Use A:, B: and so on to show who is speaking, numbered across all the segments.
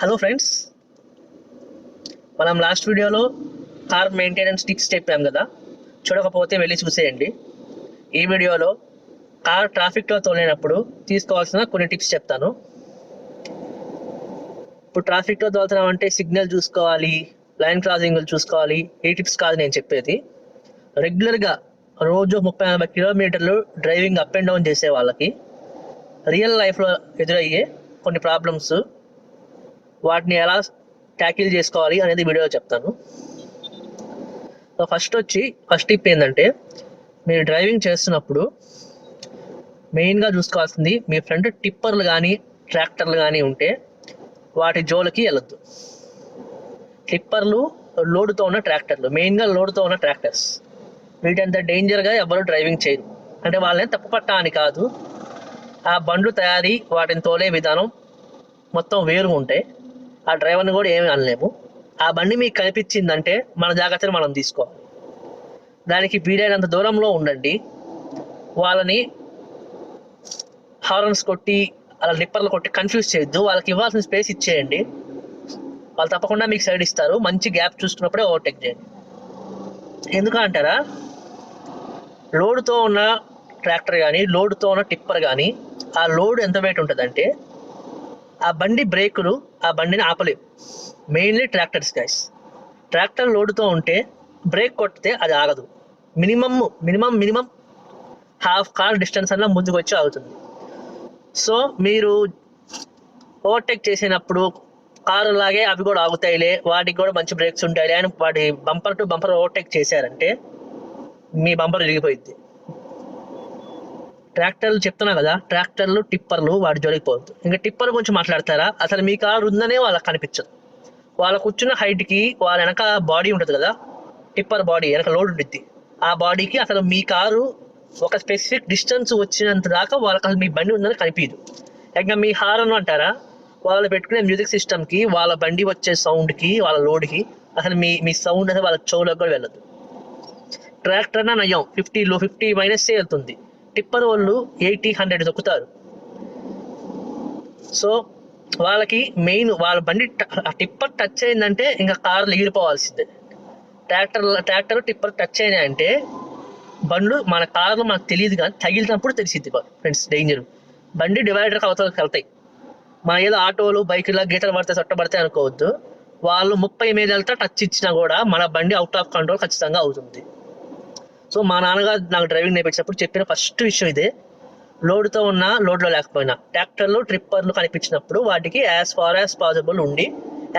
A: Hello friends, మనం last వీడియోలో car maintenance tips చెప్పాం కదా. చూడకపోతే వెళ్ళి చూసేయండి. ఈ వీడియోలో కార్ ట్రాఫిక్లో తోలేనప్పుడు తీసుకోవాల్సిన కొన్ని టిప్స్ చెప్తాను. ఇప్పుడు ట్రాఫిక్లో తోలుతున్నాం అంటే సిగ్నల్ చూసుకోవాలి, లైన్ క్రాసింగ్లు చూసుకోవాలి. ఈ టిప్స్ కాదు నేను చెప్పేది. రెగ్యులర్గా రోజు 30-40 కిలోమీటర్లు డ్రైవింగ్ అప్ అండ్ డౌన్ చేసే వాళ్ళకి రియల్ లైఫ్లో ఎదురయ్యే కొన్ని ప్రాబ్లమ్స్, వాటిని ఎలా ట్యాకిల్ చేసుకోవాలి అనేది వీడియో చెప్తాను. సో ఫస్ట్ టిప్ ఏంటంటే, మీరు డ్రైవింగ్ చేస్తున్నప్పుడు మెయిన్గా చూసుకోవాల్సింది, మీ ఫ్రంట్ టిప్పర్లు కానీ ట్రాక్టర్లు కానీ ఉంటే వాటి జోలికి వెళ్ళొద్దు. టిప్పర్లు, లోడుతో ఉన్న ట్రాక్టర్లు, మెయిన్గా లోడుతో ఉన్న ట్రాక్టర్స్, వీటంత డేంజర్గా ఎవరు డ్రైవింగ్ చేయరు. అంటే వాళ్ళని తప్పు పట్టడానికి కాదు, ఆ బండ్లు తయారీ, వాటిని తోలే విధానం మొత్తం వేరు ఉంటాయి. ఆ డ్రైవర్ని కూడా ఏమీ అనలేము. ఆ బండి మీకు కనిపించిందంటే మన జాగ్రత్తలు మనం తీసుకోవాలి. దానికి వీలైనంత దూరంలో ఉండండి. వాళ్ళని హార్న్స్ కొట్టి అలా నిప్పర్లు కొట్టి కన్ఫ్యూజ్ చేయొద్దు. వాళ్ళకి ఇవ్వాల్సిన స్పేస్ ఇచ్చేయండి. వాళ్ళు తప్పకుండా మీకు సైడ్ ఇస్తారు. మంచి గ్యాప్ చూసుకున్నప్పుడే ఓవర్టేక్ చేయండి. ఎందుకంటారా, లోడ్తో ఉన్న ట్రాక్టర్ కానీ లోడ్తో ఉన్న టిప్పర్ కానీ ఆ లోడ్ ఎంత వెయిట్ ఉంటుందంటే ఆ బండి బ్రేకులు ఆ బండిని ఆపలేవు. Mainly tractors guys. ట్రాక్టర్ లోడ్తో ఉంటే బ్రేక్ కొడితే అది ఆగదు. మినిమం హాఫ్ కార్ డిస్టెన్స్ అన్నా ముందుకు వచ్చి ఆగుతుంది. సో మీరు ఓవర్టేక్ చేసినప్పుడు కారు లాగే అవి కూడా ఆగుతాయిలే, వాటికి కూడా మంచి బ్రేక్స్ ఉంటాయి అని వాటి బంపర్ టు బంపర్ ఓవర్టేక్ చేశారంటే మీ బంపర్ విరిగిపోయింది. ట్రాక్టర్లు చెప్తున్నా కదా, ట్రాక్టర్లు టిప్పర్లు వాటి జోలికి పోవద్దు. ఇంకా టిప్పర్ గురించి మాట్లాడతారా, అసలు మీ కారు ఉందనే వాళ్ళకి కనిపించదు. వాళ్ళ కూర్చున్న హైట్కి వాళ్ళ వెనక బాడీ ఉంటుంది కదా, టిప్పర్ బాడీ వెనక లోడ్ ఉంటుంది. ఆ బాడీకి అసలు మీ కారు ఒక స్పెసిఫిక్ డిస్టెన్స్ వచ్చినంత దాకా వాళ్ళకి అసలు మీ బండి ఉందని కనిపించదు. ఇంకా మీ హారన్ అంటారా, వాళ్ళు పెట్టుకునే మ్యూజిక్ సిస్టమ్కి, వాళ్ళ బండి వచ్చే సౌండ్కి, వాళ్ళ లోడ్కి అసలు మీ సౌండ్ అనేది వాళ్ళ చెవులకు కూడా వెళ్ళదు. ట్రాక్టర్ నా నయం 50 మైనస్ వెళ్తుంది. టిప్పర్ వాళ్ళు 80-100 తొక్కుతారు. సో వాళ్ళకి మెయిన్ వాళ్ళ బండి టిప్పర్ టచ్ అయిందంటే ఇంకా కార్లు ఎగిరిపోవాల్సిందే. ట్రాక్టర్ టిప్పర్ టచ్ అయినాయంటే బండ్లు, మన కార్లు మనకు తెలియదు కానీ తగిలినప్పుడు తెలిసిద్ది ఫ్రెండ్స్ డేంజర్. బండి డివైడర్కి అవతలకి వెళ్తాయి. మన ఏదో ఆటోలు బైకులా గీతలు పడితే చట్టబడతాయి అనుకోవద్దు. వాళ్ళు 30 మీద వెళ్తా టచ్ ఇచ్చినా కూడా మన బండి అవుట్ ఆఫ్ కంట్రోల్ ఖచ్చితంగా అవుతుంది. సో మా నాన్నగారు నాకు డ్రైవింగ్ నేర్పించినప్పుడు చెప్పిన ఫస్ట్ విషయం ఇదే. లోడ్తో ఉన్నా లోడ్లో లేకపోయినా ట్రాక్టర్లు ట్రిప్పర్లు కనిపించినప్పుడు వాటికి యాజ్ ఫార్ యాజ్ పాసిబుల్ ఉండి,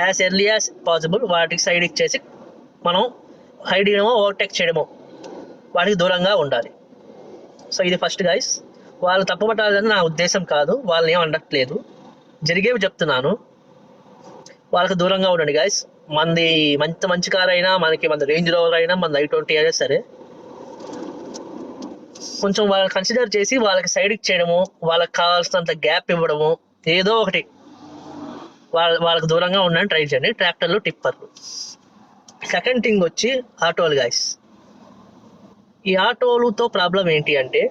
A: యాజ్ ఎర్లీ యాజ్ పాసిబుల్ వాటికి సైడ్ ఇచ్చేసి మనం హైడ్ చేయడమో ఓవర్టేక్ చేయడమో వాటికి దూరంగా ఉండాలి. సో ఇది ఫస్ట్ గైస్. వాళ్ళు తప్పుపట్టాలని నా ఉద్దేశం కాదు, వాళ్ళని ఏం అనట్లేదు, జరిగేవి చెప్తున్నాను. వాళ్ళకి దూరంగా ఉండండి గైస్. మంది మంచి కార్ అయినా, మన రేంజ్ రోవర్ అయినా, మన i20 అయినా సరే, కొంచెం వాళ్ళని కన్సిడర్ చేసి వాళ్ళకి సైడ్ ఇచ్చేయడము, వాళ్ళకి కావాల్సినంత గ్యాప్ ఇవ్వడము, ఏదో ఒకటి వాళ్ళకి దూరంగా ఉండడానికి ట్రై చేయండి, ట్రాక్టర్లు టిప్పర్లు. సెకండ్ థింగ్ వచ్చి ఆటోలు గైస్. ఈ ఆటోలతో ప్రాబ్లం ఏంటి అంటే,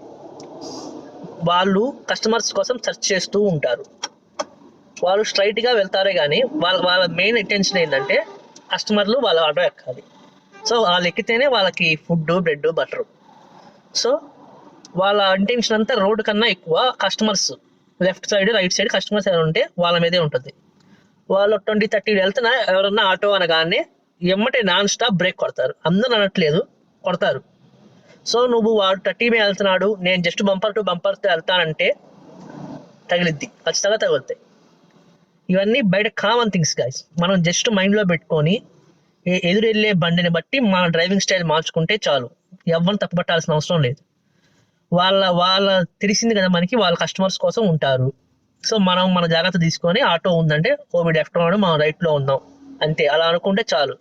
A: వాళ్ళు కస్టమర్స్ కోసం సెర్చ్ చేస్తూ ఉంటారు. వాళ్ళు స్ట్రైట్గా వెళ్తారే కానీ వాళ్ళ మెయిన్ ఇంటెన్షన్ ఏంటంటే కస్టమర్లు వాళ్ళ ఆటో ఎక్కాలి. సో వాళ్ళు ఎక్కితేనే వాళ్ళకి ఫుడ్, బ్రెడ్, బటరు. సో వాళ్ళ ఇంటెన్షన్ అంతా రోడ్డు కన్నా ఎక్కువ customers, left side right side customers ఎవరు ఉంటే వాళ్ళ మీదే ఉంటుంది. వాళ్ళు 20-30 వెళ్తున్నా ఎవరన్నా ఆటో అనగానే ఎమ్మటే నాన్ స్టాప్ బ్రేక్ కొడతారు. అందరూ అనట్లేదు, కొడతారు. సో నువ్వు వాడు 30 మీద వెళ్తున్నాడు, నేను జస్ట్ బంపర్ టు బంపర్తో వెళ్తానంటే తగిలిద్ది, ఖచ్చితంగా తగులుతాయి. ఇవన్నీ బయట కామన్ థింగ్స్ గైస్. మనం జస్ట్ మైండ్లో పెట్టుకొని ఎదురు వెళ్ళే బండిని బట్టి మన డ్రైవింగ్ స్టైల్ మార్చుకుంటే చాలు. ఎవరిని తప్పుపట్టాల్సిన అవసరం లేదు. వాళ్ళ తెలిసింది కదా మనకి, వాళ్ళ కస్టమర్స్ కోసం ఉంటారు. సో మనం మన జాగ్రత్త తీసుకొని ఆటో ఉందంటే ఓవి లెఫ్ట్లో ఉన్నాడు, మనం రైట్లో ఉందాం అంతే, అలా అనుకుంటే చాలు.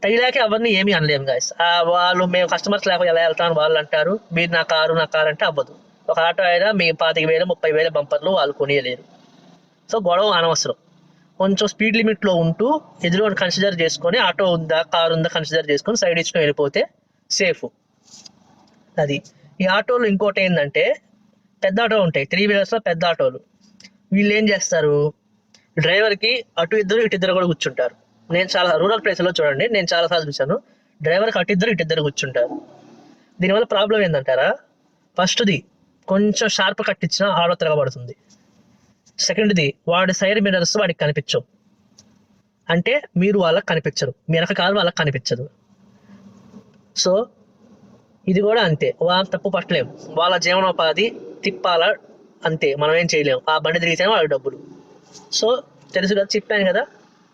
A: తగిలాక ఎవరిని ఏమీ అనలేము గాయస్. వాళ్ళు మేము కస్టమర్స్ లేకపోతే ఎలా వెళ్తాను వాళ్ళు అంటారు, మీరు నా కారు అంటే అవ్వదు. ఒక ఆటో అయినా మీ 25,000-30,000 బంపర్లు వాళ్ళు కొనియలేరు. సో గొడవ అనవసరం. కొంచెం స్పీడ్ లిమిట్లో ఉంటూ ఎదురు కన్సిడర్ చేసుకొని, ఆటో ఉందా కారు ఉందా కన్సిడర్ చేసుకొని సైడ్ ఇచ్చుకొని వెళ్ళిపోతే సేఫ్. అది ఈ ఆటోలు. ఇంకోటి ఏంటంటే, పెద్ద ఆటోలు ఉంటాయి, 3 వీలర్స్లో పెద్ద ఆటోలు. వీళ్ళు ఏం చేస్తారు, డ్రైవర్కి అటు ఇద్దరు ఇటు ఇద్దరు కూడా కూర్చుంటారు. నేను చాలా రూరల్ ప్లేస్లో చూడండి, నేను చాలాసార్లు చూశాను. డ్రైవర్కి అటు ఇద్దరు కూర్చుంటారు. దీనివల్ల ప్రాబ్లం ఏంటంటారా? ఫస్ట్ది కొంచెం షార్ప్ కట్టించినా ఆడో తిరగబడుతుంది. సెకండ్ది వాడి సైడ్ మిర్రర్స్ వాడికి కనిపించవు, అంటే మీరు వాళ్ళకి కనిపించరు, మీ వెనక కాలు వాళ్ళకి కనిపించదు. సో ఇది కూడా అంతే, వాళ్ళ తప్పు పట్టలేము, వాళ్ళ జీవనోపాధి తిప్పాల అంతే, మనం ఏం చేయలేము. ఆ బండి తిరిగితేనే వాళ్ళ డబ్బులు. సో తెలుసు కదా, చెప్పాను కదా,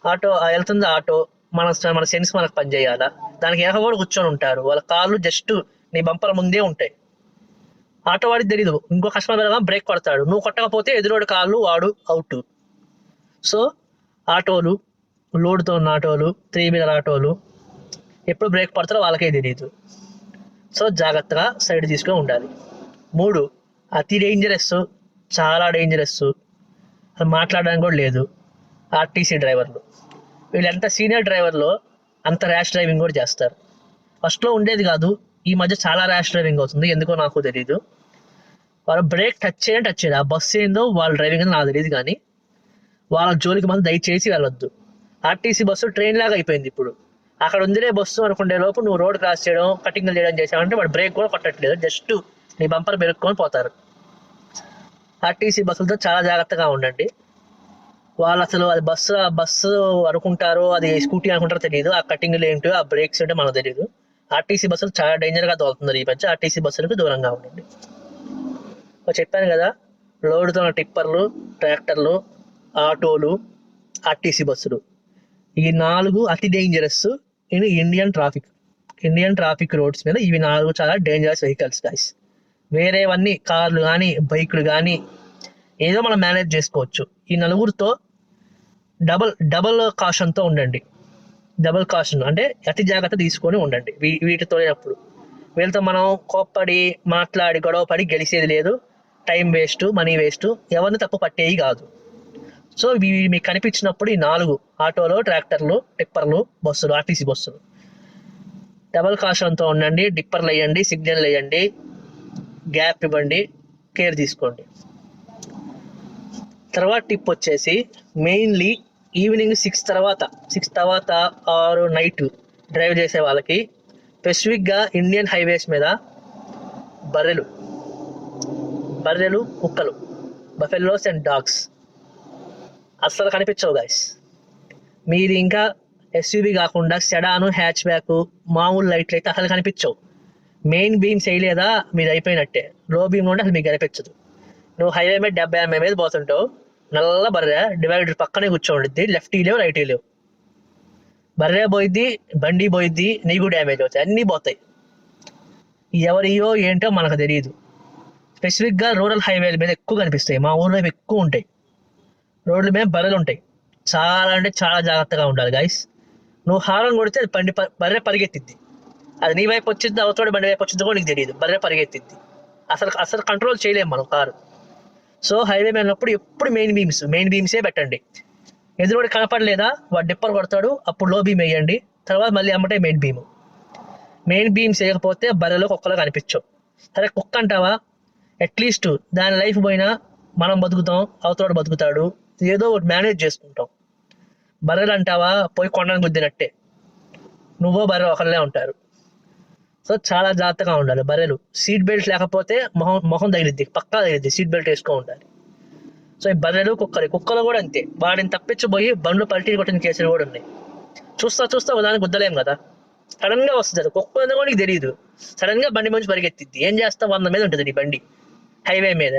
A: ఆటో వెళ్తుంది ఆటో, మన మన సెన్స్ మనకు పని చేయాలా. దానికి వెనక కూడా కూర్చొని ఉంటారు, వాళ్ళ కాళ్ళు జస్ట్ నీ బంపర్ ముందే ఉంటాయి. ఆటో వాడికి తెలీదు, ఇంకో కస్టమర్ బ్రేక్ కొడతాడు, నువ్వు కొట్టకపోతే ఎదురోడు కాళ్ళు వాడు అవుట్. సో ఆటోలు, లోడ్తో ఉన్న ఆటోలు, 3 వీలర్ ఆటోలు ఎప్పుడు బ్రేక్ పడతారో వాళ్ళకే తెలియదు. సో జాగ్రత్తగా సైడ్ తీసుకొని ఉండాలి. 3 అతి డేంజరస్, చాలా డేంజరస్, అది మాట్లాడడానికి కూడా లేదు, ఆర్టీసీ డ్రైవర్లు. వీళ్ళు ఎంత సీనియర్ డ్రైవర్లో అంత ర్యాష్ డ్రైవింగ్ కూడా చేస్తారు. ఫస్ట్లో ఉండేది కాదు, ఈ మధ్య చాలా ర్యాష్ డ్రైవింగ్ అవుతుంది, ఎందుకో నాకు తెలియదు. వాళ్ళు బ్రేక్ టచ్ చేయడం ఆ బస్సు ఏందో వాళ్ళ డ్రైవింగ్ అని నాకు తెలియదు, కానీ వాళ్ళ జోలికి మాత్రం దయచేసి వెళ్ళొద్దు. ఆర్టీసీ బస్సు ట్రైన్ లాగా అయిపోయింది ఇప్పుడు. అక్కడ ఉందిలే బస్సు అనుకునే లోపు నువ్వు రోడ్ క్రాస్ చేయడం, కటింగ్లు చేయడం చేసావంటే వాడు బ్రేక్ కూడా కొట్టట్లేదు, జస్ట్ నీ బంపర్ బెరుక్కొని పోతారు. ఆర్టీసీ బస్సులతో చాలా జాగ్రత్తగా ఉండండి. వాళ్ళు అసలు అది బస్సు అనుకుంటారో అది స్కూటీ అనుకుంటారో తెలియదు, ఆ కటింగ్లు ఏంటో ఆ బ్రేక్స్ ఏంటో మనకు తెలియదు. ఆర్టీసీ బస్సులు చాలా డేంజర్గా తోలుతున్నారు ఈ మధ్య, ఆర్టీసీ బస్సులకు దూరంగా ఉండండి. చెప్పాను కదా, లోడ్తో టిప్పర్లు, ట్రాక్టర్లు, ఆటోలు, ఆర్టీసీ బస్సులు, ఈ 4 అతి dangerous in Indian traffic roads మీద. ఇవి 4 చాలా డేంజరస్ వెహికల్స్ గైస్. వేరేవన్నీ కార్లు కానీ బైకులు కానీ ఏదో మనం మేనేజ్ చేసుకోవచ్చు. ఈ 4తో డబల్ కాషన్తో ఉండండి. డబల్ కాషన్ అంటే అతి జాగ్రత్త తీసుకొని ఉండండి వీటితో లేనప్పుడు. వీళ్ళతో మనం కోప్పడి మాట్లాడి గొడవపడి గెలిచేది లేదు, టైం వేస్ట్, మనీ వేస్ట్, ఎవరిని తప్పు పట్టేవి కాదు. సో ఇవి మీకు కనిపించినప్పుడు ఈ 4 ఆటోలు, ట్రాక్టర్లు, టిప్పర్లు, బస్సులు, ఆర్టీసీ బస్సులు డబల్ కాషన్తో ఉండండి. డిప్పర్లు వేయండి, సిగ్నల్ వేయండి, గ్యాప్ ఇవ్వండి, కేర్ తీసుకోండి. తర్వాత టిప్ వచ్చేసి మెయిన్లీ ఈవినింగ్ 6 తర్వాత ఆరు నైట్ డ్రైవ్ చేసే వాళ్ళకి స్పెసిఫిక్గా ఇండియన్ హైవేస్ మీద బర్రెలు, కుక్కలు, బఫెల్లోస్ అండ్ డాగ్స్ అస్సలు కనిపించవు గైస్. మీది ఇంకా ఎస్యూవీ కాకుండా సెడాను, హ్యాచ్ బ్యాక్, మామూలు లైట్లు అయితే అసలు కనిపించవు. మెయిన్ బీమ్స్ వేయలేదా మీరు అయిపోయినట్టే, లో బీమ్ ఉంటే అసలు మీకు కనిపించదు. నువ్వు హైవే మీద 70-80 మీద పోతుంటావు, నల్ల బర్రె డివైడర్ పక్కనే కూర్చోండిద్ది, లెఫ్ట్ లేవు రైట్ లేవు, బర్రె పోయిద్ది, బండి పోయిద్ది, నీకు డ్యామేజ్ అవుతాయి, అన్నీ పోతాయి. ఎవరియో ఏంటో మనకు తెలియదు. స్పెసిఫిక్గా రూరల్ హైవేల మీద ఎక్కువ కనిపిస్తాయి, మా ఊర్లో ఎక్కువ ఉంటాయి. రోడ్ల మీద బర్రెలు ఉంటాయి, చాలా అంటే చాలా జాగ్రత్తగా ఉండాలి గైస్. నువ్వు హారన్ కొడితే అది బర్రె పరిగెత్తిద్ది, అది నీ వైపు వచ్చింది అవతోడి బండి వైపు వచ్చింది కూడా నీకు తెలియదు, బర్రె పరిగెత్తిద్ది. అసలు కంట్రోల్ చేయలేము మనం కారు. సో హైవే మీద ఉన్నప్పుడు ఎప్పుడు మెయిన్ బీమ్సే పెట్టండి. ఎదురుడి కనపడలేదా వాడు డిప్పర్ కొడతాడు, అప్పుడు లో బీమ్ వేయండి, తర్వాత మళ్ళీ అమ్మటే మెయిన్ బీమ్స్ వేయకపోతే బర్రెలో కుక్కలో కనిపించవు. సరే కుక్క అంటావా, అట్లీస్ట్ దాని లైఫ్ పోయినా మనం బతుకుతాం, అవతోడు బతుకుతాడు, ఏదో ఒకటి మేనేజ్ చేసుకుంటాం. బర్రెలు అంటావా పోయి కొండను గుద్దినట్టే, నువ్వో బర్రె ఒకళ్ళే ఉంటారు. సో చాలా జాగ్రత్తగా ఉండాలి. బర్రెలు సీట్ బెల్ట్ లేకపోతే మొహం తగిలిద్ది, పక్కా తగిలిద్ది, సీట్ బెల్ట్ వేసుకో ఉండాలి. సో ఈ బర్రెలు, కుక్కలు కూడా అంతే. వాడిని తప్పించిపోయి బండ్లు పల్టీ కొట్టిన కేసులు కూడా ఉన్నాయి. చూస్తా ఉదాహరణ గుద్దలేం కదా, సడన్గా వస్తుంది, కుక్క కూడా నీకు తెలియదు, సడన్గా బండి మంచి పరిగెత్తిద్ది, ఏం చేస్తావు, 100 మీద ఉంటుంది నీ బండి హైవే మీద.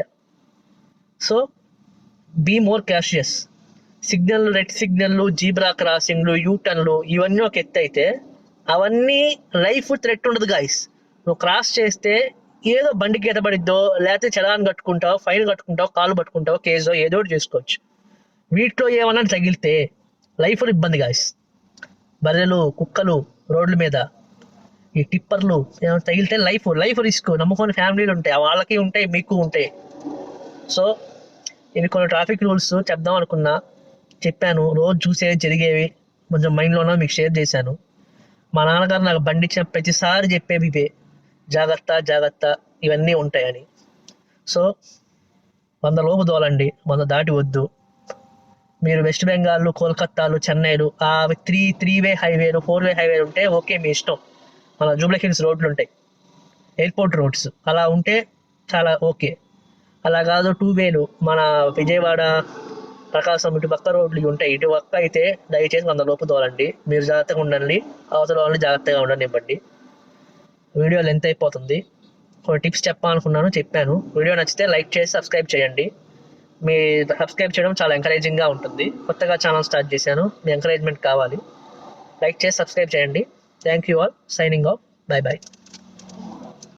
A: So be more cautious. Signal, red సిగ్నల్లు, జీబ్రా క్రాసింగ్లు, యూటర్న్లు, ఇవన్నీ ఒక ఎత్తు అయితే అవన్నీ లైఫ్ థ్రెట్ ఉండదు గాయస్. నువ్వు క్రాస్ చేస్తే ఏదో బండికి ఎతబడిద్దో, లేకపోతే చలాన్ కట్టుకుంటావు, ఫైన్ కట్టుకుంటావు, కాలు పట్టుకుంటావు, కేజో ఏదో ఒకటి చేసుకోవచ్చు. వీటిలో ఏమన్నా తగిలితే లైఫ్ ఇబ్బంది గాయస్. బర్రెలు, కుక్కలు రోడ్ల మీద, ఈ టిప్పర్లు ఏమైనా తగిలితే లైఫ్ రిస్క్. నమ్ముకొని ఫ్యామిలీలు ఉంటాయి, వాళ్ళకి ఉంటాయి, మీకు ఉంటాయి. సో ఇవి కొన్ని ట్రాఫిక్ రూల్స్ చెప్దాం అనుకున్నా, చెప్పాను. రోజు చూసేవి జరిగేవి కొంచెం మైండ్లోనో మీకు షేర్ చేశాను. మా నాన్నగారు నాకు బండి ఇచ్చిన ప్రతిసారి చెప్పేవి ఇవే, జాగ్రత్త ఇవన్నీ ఉంటాయని. సో 100 లోపు దోలండి, 100 దాటి వద్దు. మీరు వెస్ట్ బెంగాల్, కోల్కత్తాలు, చెన్నైలు ఆ త్రీ వే హైవేలు, 4-వే హైవేలు ఉంటే ఓకే, మీ ఇష్టం. మన జూబ్లీ హిల్స్ రోడ్లు ఉంటాయి, ఎయిర్పోర్ట్ రోడ్స్, అలా ఉంటే చాలా ఓకే. అలా కాదు 2 వేలు, మన విజయవాడ, ప్రకాశం ఇటు పక్క రోడ్లు ఉంటాయి. ఇటు పక్క అయితే దయచేసి 100 లోపు తోలండి. మీరు జాగ్రత్తగా ఉండండి, అవతల వాళ్ళని జాగ్రత్తగా ఉండనివ్వండి. వీడియో లెంత్ అయిపోతుంది. కొన్ని టిప్స్ చెప్పాలనుకున్నాను, చెప్పాను. వీడియో నచ్చితే లైక్ చేసి సబ్స్క్రైబ్ చేయండి. మీ సబ్స్క్రైబ్ చేయడం చాలా ఎంకరేజింగ్గా ఉంటుంది. కొత్తగా ఛానల్ స్టార్ట్ చేశాను, మీ ఎంకరేజ్మెంట్ కావాలి. లైక్ చేసి సబ్స్క్రైబ్ చేయండి. Thank you all. Signing off. By by.